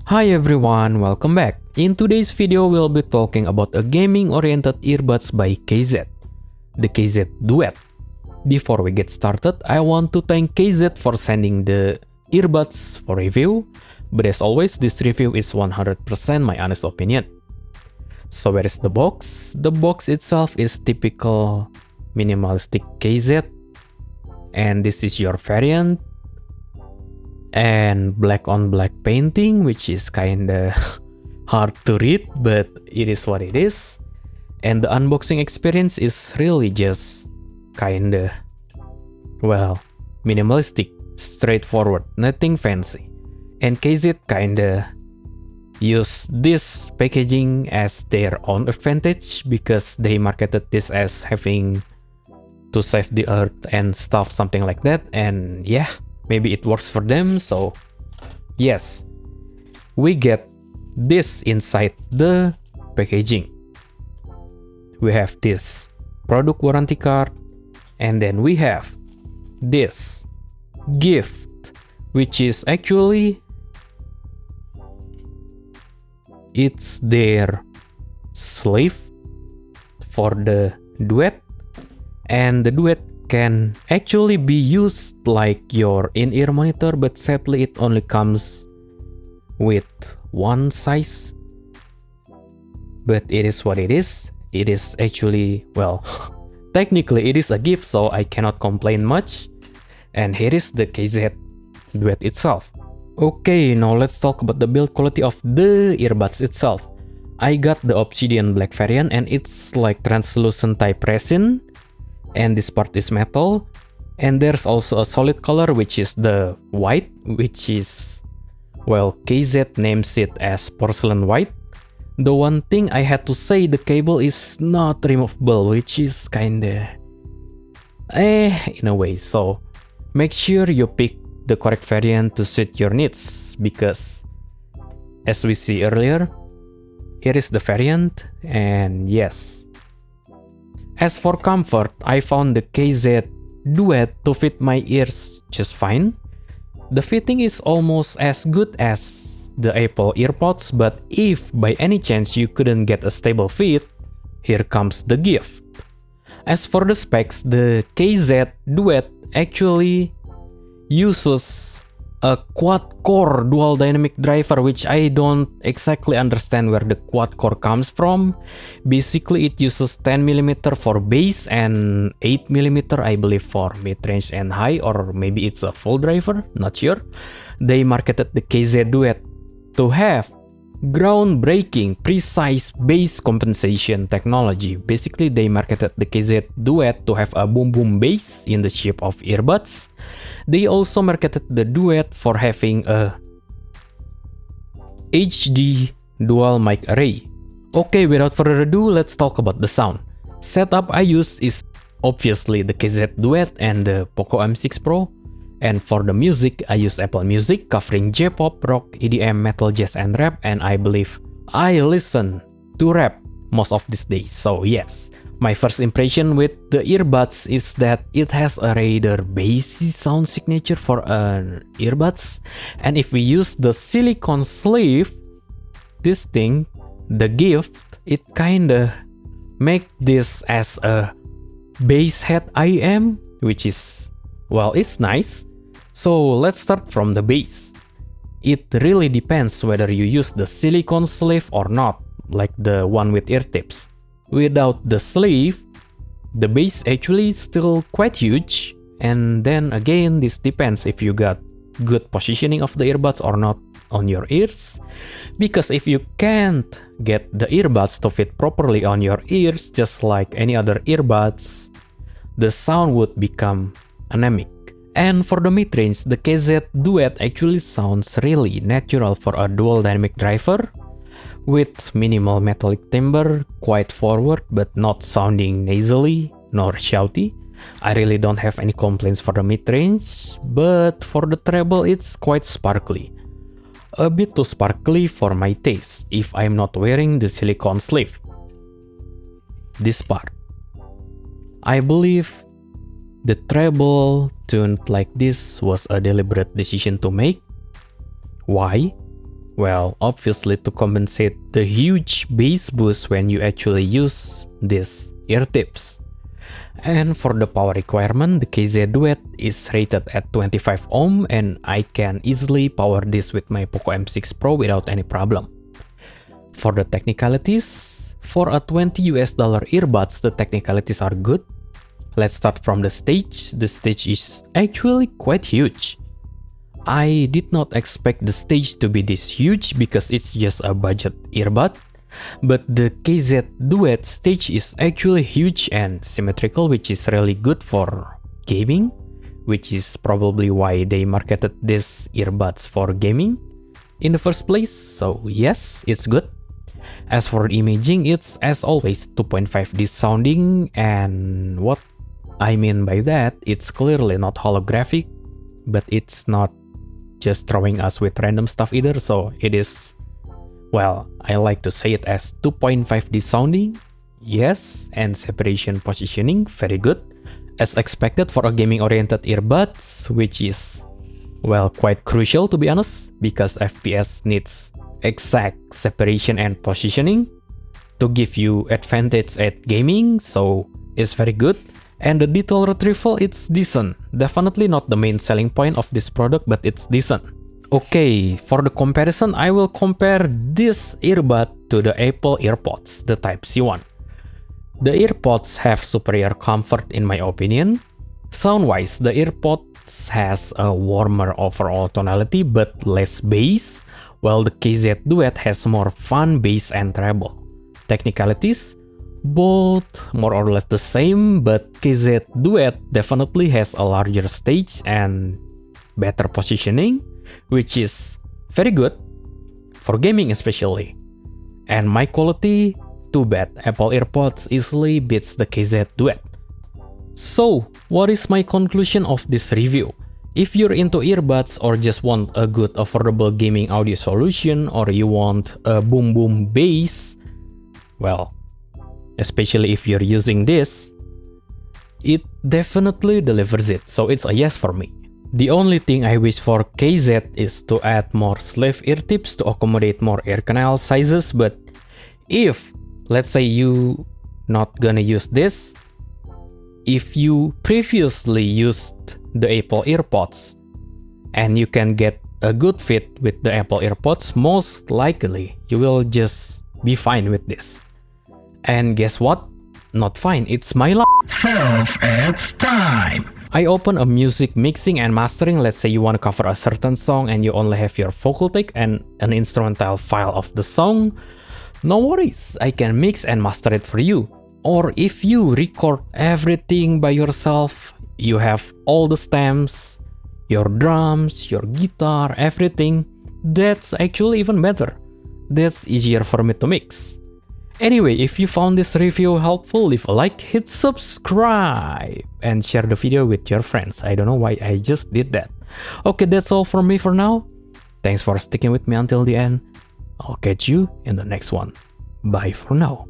Hi everyone, welcome back. In today's video, we'll be talking about a gaming-oriented earbuds by KZ, the KZ Duet. Before we get started, I want to thank KZ for sending the earbuds for review, but as always, this review is 100% my honest opinion. So where is the box? The box itself is typical minimalistic KZ, and this is your variant. And black on black painting, which is kinda hard to read, but it is what it is. And the unboxing experience is really just kinda, well, minimalistic, straightforward, nothing fancy. And KZ kinda use this packaging as their own advantage because they marketed this as having to save the earth and stuff, something like that. And yeah, maybe it works for them. So yes, we get this inside the packaging. We have this product warranty card, and then we have this gift, which is actually it's their sleeve for the Duet, and the Duet can actually be used like your in-ear monitor, but sadly it only comes with one size. But it is what it is. It is actually, well, technically it is a gift, so I cannot complain much. And here is the KZ Duet itself. Okay, now let's talk about the build quality of the earbuds itself. I got the obsidian black variant, and it's like translucent type resin. And this part is metal, and there's also a solid color, which is the white, which is, well, KZ names it as porcelain white. The one thing I had to say, the cable is not removable, which is kinda in a way. So make sure you pick the correct variant to suit your needs, because as we see earlier, here is the variant. And yes, as for comfort, I found the KZ Duet to fit my ears just fine. The fitting is almost as good as the Apple EarPods, but if by any chance you couldn't get a stable fit, here comes the gift. As for the specs, the KZ Duet actually uses a quad-core dual dynamic driver, which I don't exactly understand where the quad-core comes from. Basically, it uses 10mm for bass and 8mm, I believe, for mid-range and high, or maybe it's a full driver, not sure. They marketed the KZ Duet to have groundbreaking, precise bass compensation technology. Basically, they marketed the KZ Duet to have a boom-boom bass in the shape of earbuds. They also marketed the Duet for having a HD dual mic array. Okay, without further ado, let's talk about the sound. Setup I use is obviously the KZ Duet and the Poco M6 Pro. And for the music, I use Apple Music covering J-pop, rock, EDM, metal, jazz, and rap. And I believe I listen to rap most of these days. So yes, my first impression with the earbuds is that it has a rather bassy sound signature for an earbuds. And if we use the silicone sleeve, this thing, the gift, it kinda make this as a bass head IM, which is, well, it's nice. So let's start from the bass. It really depends whether you use the silicone sleeve or not, like the one with ear tips. Without the sleeve, the bass actually is still quite huge. And then again, this depends if you got good positioning of the earbuds or not on your ears. Because if you can't get the earbuds to fit properly on your ears, just like any other earbuds, the sound would become anemic. And for the mid-range, the KZ Duet actually sounds really natural for a dual dynamic driver, with minimal metallic timbre, quite forward but not sounding nasally nor shouty. I really don't have any complaints for the mid-range, but for the treble it's quite sparkly. A bit too sparkly for my taste if I'm not wearing the silicone sleeve. This part, I believe the treble tuned like this was a deliberate decision to make. Why? Well, obviously to compensate the huge bass boost when you actually use these ear tips. And for the power requirement, the KZ Duet is rated at 25 ohm and I can easily power this with my Poco M6 Pro without any problem. For the technicalities, for a $20 earbuds, the technicalities are good. Let's start from the stage. The stage is actually quite huge. I did not expect the stage to be this huge because it's just a budget earbud. But the KZ Duet stage is actually huge and symmetrical, which is really good for gaming, which is probably why they marketed these earbuds for gaming in the first place. So yes, it's good. As for the imaging, it's as always 2.5D sounding, and what I mean by that, it's clearly not holographic, but it's not just throwing us with random stuff either, so it is, well, I like to say it as 2.5D sounding, yes, and separation positioning, very good, as expected for a gaming-oriented earbuds, which is, well, quite crucial to be honest, because FPS needs exact separation and positioning to give you advantage at gaming, so it's very good. And the detail retrieval, it's decent. Definitely not the main selling point of this product, but it's decent. Okay, for the comparison, I will compare this earbud to the Apple AirPods, the Type-C one. The AirPods have superior comfort in my opinion. Sound-wise, the AirPods has a warmer overall tonality but less bass, while the KZ Duet has more fun bass and treble. Technicalities, both more or less the same, but KZ Duet definitely has a larger stage and better positioning, which is very good for gaming especially. And mic quality, too bad, Apple AirPods easily beats the KZ Duet. So, what is my conclusion of this review? If you're into earbuds or just want a good affordable gaming audio solution, or you want a boom boom bass, well, especially if you're using this, it definitely delivers it, so it's a yes for me. The only thing I wish for KZ is to add more sleeve ear tips to accommodate more ear canal sizes, but if, let's say you not gonna use this, if you previously used the Apple AirPods and you can get a good fit with the Apple AirPods, most likely you will just be fine with this. And guess what? Not fine, it's my self, it's time! I open a music mixing and mastering. Let's say you want to cover a certain song and you only have your vocal take and an instrumental file of the song. No worries, I can mix and master it for you. Or if you record everything by yourself, you have all the stems, your drums, your guitar, everything, that's actually even better. That's easier for me to mix. Anyway, if you found this review helpful, leave a like, hit subscribe, and share the video with your friends. I don't know why I just did that. Okay, that's all from me for now. Thanks for sticking with me until the end. I'll catch you in the next one. Bye for now.